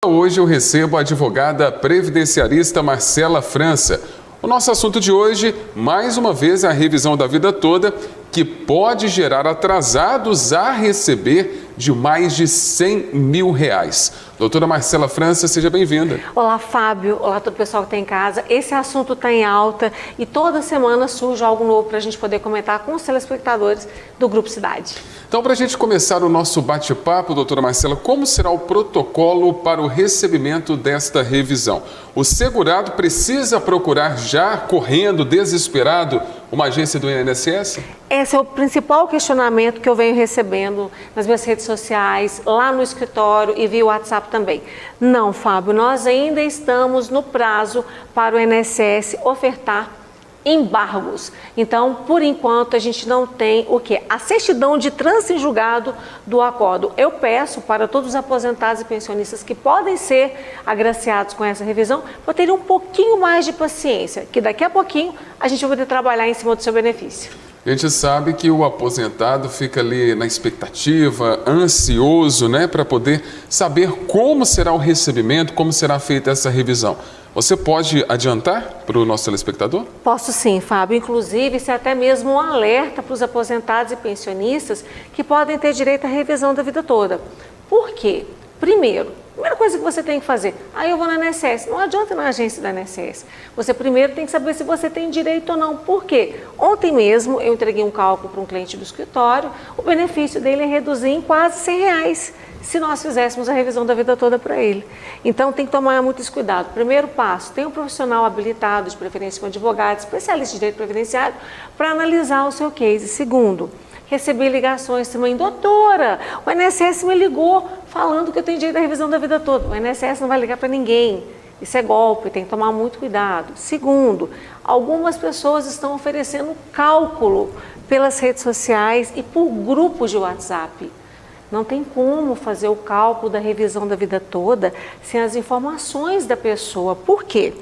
Hoje eu recebo a advogada previdenciarista Marcela França. O nosso assunto de hoje, mais uma vez, é a revisão da vida toda, que pode gerar atrasados a receber de mais de R$100 mil. Doutora Marcela França, seja bem-vinda. Olá, Fábio. Olá, todo o pessoal que está em casa. Esse assunto está em alta e toda semana surge algo novo para a gente poder comentar com os telespectadores do Grupo Cidade. Então, para a gente começar o nosso bate-papo, doutora Marcela, como será o protocolo para o recebimento desta revisão? O segurado precisa procurar já, correndo, desesperado, uma agência do INSS? Esse é o principal questionamento que eu venho recebendo nas minhas redes sociais, lá no escritório e via WhatsApp também. Não, Fábio, nós ainda estamos no prazo para o INSS ofertar embargos. Então, por enquanto, a gente não tem o quê? A certidão de trânsito em julgado do acordo. Eu peço para todos os aposentados e pensionistas que podem ser agraciados com essa revisão, para terem um pouquinho mais de paciência, que daqui a pouquinho a gente vai poder trabalhar em cima do seu benefício. A gente sabe que o aposentado fica ali na expectativa, ansioso, né, para poder saber como será o recebimento, como será feita essa revisão. Você pode adiantar para o nosso telespectador? Posso sim, Fábio. Inclusive, isso é até mesmo um alerta para os aposentados e pensionistas que podem ter direito à revisão da vida toda. Por quê? Primeira coisa que você tem que fazer, aí eu vou na INSS, não adianta ir na agência da INSS. Você primeiro tem que saber se você tem direito ou não. Por quê? Ontem mesmo eu entreguei um cálculo para um cliente do escritório, o benefício dele é reduzir em quase R$100, se nós fizéssemos a revisão da vida toda para ele. Então tem que tomar muito esse cuidado. Primeiro passo, tem um profissional habilitado, de preferência um advogado, especialista em direito previdenciário, para analisar o seu case. Segundo, recebi ligações também, doutora, o INSS me ligou falando que eu tenho direito à revisão da vida toda. O INSS não vai ligar para ninguém, isso é golpe, tem que tomar muito cuidado. Segundo, algumas pessoas estão oferecendo cálculo pelas redes sociais e por grupos de WhatsApp. Não tem como fazer o cálculo da revisão da vida toda sem as informações da pessoa. Por quê?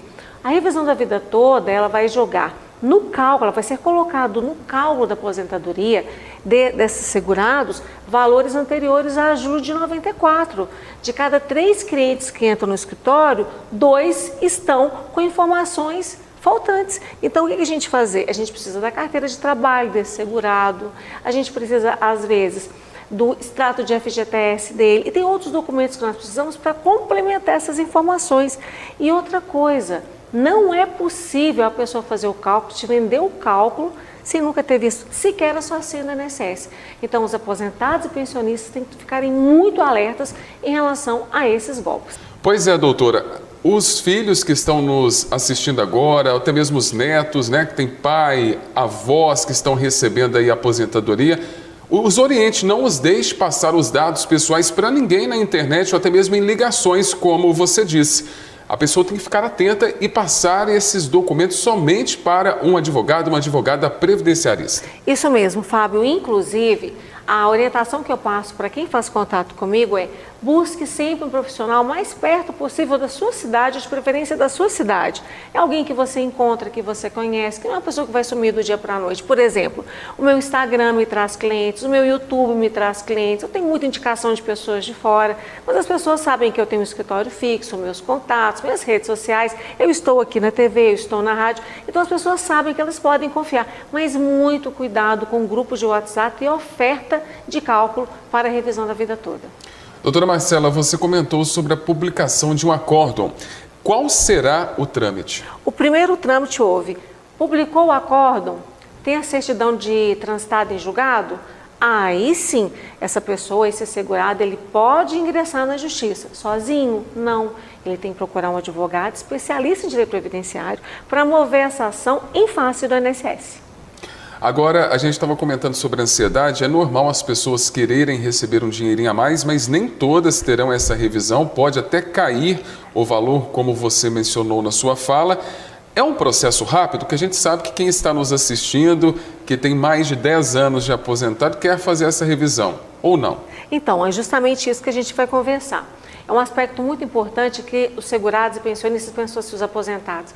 A revisão da vida toda, ela vai jogar no cálculo, ela vai ser colocado no cálculo da aposentadoria desses segurados valores anteriores a julho de 94. De cada 3 clientes que entram no escritório, 2 estão com informações faltantes. Então, o que a gente fazer? A gente precisa da carteira de trabalho desse segurado, a gente precisa, às vezes, do extrato de FGTS dele, e tem outros documentos que nós precisamos para complementar essas informações. E outra coisa, não é possível a pessoa fazer o cálculo, te vender o cálculo, sem nunca ter visto sequer a sua senha do INSS. Então, os aposentados e pensionistas têm que ficarem muito alertas em relação a esses golpes. Pois é, doutora. Os filhos que estão nos assistindo agora, até mesmo os netos, né, que tem pai, avós que estão recebendo aí a aposentadoria, os oriente, não os deixe passar os dados pessoais para ninguém na internet ou até mesmo em ligações, como você disse. A pessoa tem que ficar atenta e passar esses documentos somente para um advogado, uma advogada previdenciarista. Isso mesmo, Fábio. Inclusive, a orientação que eu passo para quem faz contato comigo é: busque sempre um profissional mais perto possível da sua cidade, de preferência da sua cidade. É alguém que você encontra, que você conhece, que não é uma pessoa que vai sumir do dia para a noite. Por exemplo, o meu Instagram me traz clientes, o meu YouTube me traz clientes, eu tenho muita indicação de pessoas de fora, mas as pessoas sabem que eu tenho um escritório fixo, meus contatos, minhas redes sociais, eu estou aqui na TV, eu estou na rádio, então as pessoas sabem que elas podem confiar, mas muito cuidado com grupos de WhatsApp e oferta de cálculo para a revisão da vida toda. Doutora Marcela, você comentou sobre a publicação de um acórdão. Qual será o trâmite? O primeiro trâmite houve. Publicou o acórdão, tem a certidão de transitado em julgado? Aí sim, essa pessoa, esse segurado, ele pode ingressar na justiça. Sozinho? Não. Ele tem que procurar um advogado especialista em direito previdenciário para mover essa ação em face do INSS. Agora, a gente estava comentando sobre a ansiedade. É normal as pessoas quererem receber um dinheirinho a mais, mas nem todas terão essa revisão. Pode até cair o valor, como você mencionou na sua fala. É um processo rápido, que a gente sabe que quem está nos assistindo, que tem mais de 10 anos de aposentado, quer fazer essa revisão, ou não? Então, é justamente isso que a gente vai conversar. É um aspecto muito importante que os segurados e pensionistas pensam assim, os aposentados.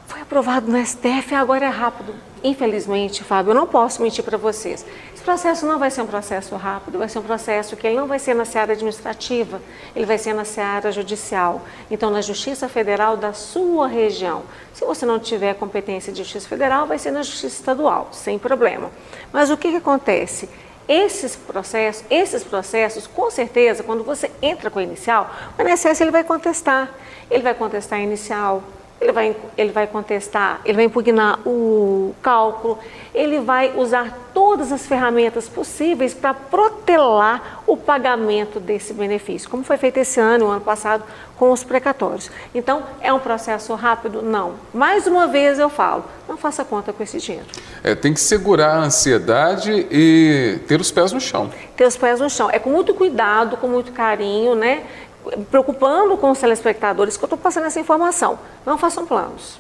Foi aprovado no STF, agora é rápido. Infelizmente, Fábio, eu não posso mentir para vocês. processo não vai ser um processo rápido, vai ser um processo que ele não vai ser na seara administrativa, ele vai ser na seara judicial. Então, na Justiça Federal da sua região. Se você não tiver competência de Justiça Federal, vai ser na Justiça Estadual, sem problema. Mas o que acontece? Esses processos, com certeza, quando você entra com a inicial, o INSS ele vai contestar a inicial, ele vai contestar, ele vai impugnar o cálculo, ele vai usar todas as ferramentas possíveis para protelar o pagamento desse benefício, como foi feito esse ano, o ano passado, com os precatórios. Então, é um processo rápido? Não. Mais uma vez eu falo, não faça conta com esse dinheiro. Tem que segurar a ansiedade e ter os pés no chão. Ter os pés no chão. É com muito cuidado, com muito carinho, né? Preocupando com os telespectadores que eu estou passando essa informação. Não façam planos.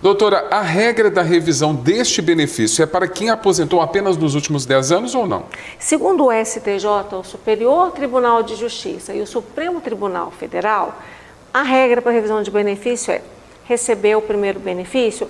Doutora, a regra da revisão deste benefício é para quem aposentou apenas nos últimos 10 anos ou não? Segundo o STJ, o Superior Tribunal de Justiça e o Supremo Tribunal Federal, a regra para revisão de benefício é receber o primeiro benefício,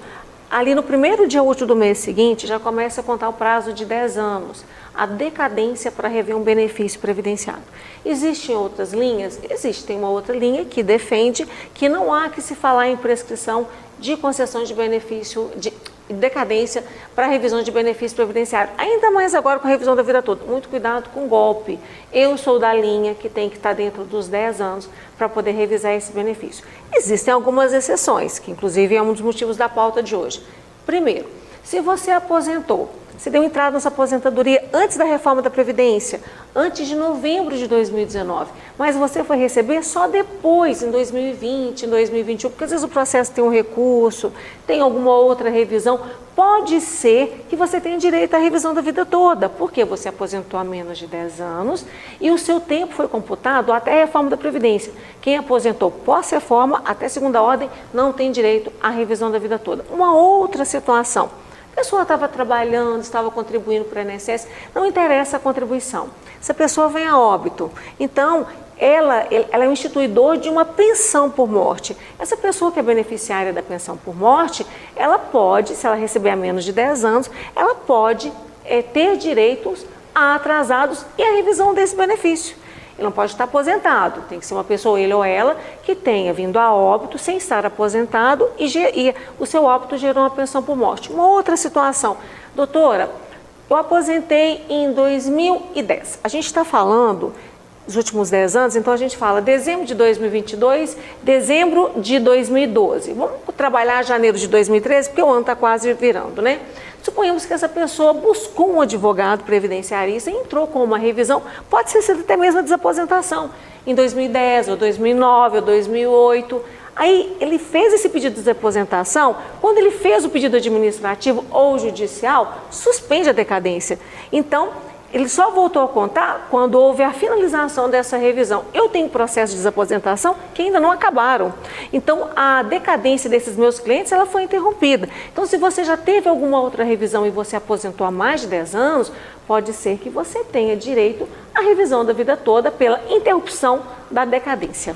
ali no primeiro dia útil do mês seguinte já começa a contar o prazo de 10 anos, a decadência para rever um benefício previdenciário. Existem outras linhas? Existe uma outra linha que defende que não há que se falar em prescrição de concessões de benefício, de decadência para revisão de benefício previdenciário. Ainda mais agora com a revisão da vida toda. Muito cuidado com o golpe. Eu sou da linha que tem que estar dentro dos 10 anos para poder revisar esse benefício. Existem algumas exceções, que inclusive é um dos motivos da pauta de hoje. Primeiro, se você aposentou, você deu entrada nessa aposentadoria antes da reforma da Previdência, antes de novembro de 2019, mas você foi receber só depois, em 2020, em 2021, porque às vezes o processo tem um recurso, tem alguma outra revisão, pode ser que você tenha direito à revisão da vida toda, porque você aposentou há menos de 10 anos e o seu tempo foi computado até a reforma da Previdência. Quem aposentou pós-reforma, até segunda ordem, não tem direito à revisão da vida toda. Uma outra situação. A pessoa estava trabalhando, estava contribuindo para o INSS, não interessa a contribuição. Essa pessoa vem a óbito, então ela é um instituidor de uma pensão por morte. Essa pessoa que é beneficiária da pensão por morte, ela pode, se ela receber há menos de 10 anos, ela pode ter direitos atrasados e a revisão desse benefício. Ele não pode estar aposentado, tem que ser uma pessoa, ele ou ela, que tenha vindo a óbito sem estar aposentado e o seu óbito gerou uma pensão por morte. Uma outra situação, doutora, eu aposentei em 2010. A gente está falando dos últimos 10 anos, então a gente fala dezembro de 2022, dezembro de 2012. Vamos trabalhar janeiro de 2013, porque o ano está quase virando, né? Suponhamos que essa pessoa buscou um advogado previdenciarista e entrou com uma revisão, pode ser até mesmo a desaposentação, em 2010, ou 2009, ou 2008. Aí ele fez esse pedido de desaposentação, quando ele fez o pedido administrativo ou judicial, suspende a decadência. Então, ele só voltou a contar quando houve a finalização dessa revisão. Eu tenho processo de desaposentação que ainda não acabaram. Então, a decadência desses meus clientes, ela foi interrompida. Então, se você já teve alguma outra revisão e você aposentou há mais de 10 anos, pode ser que você tenha direito à revisão da vida toda pela interrupção da decadência.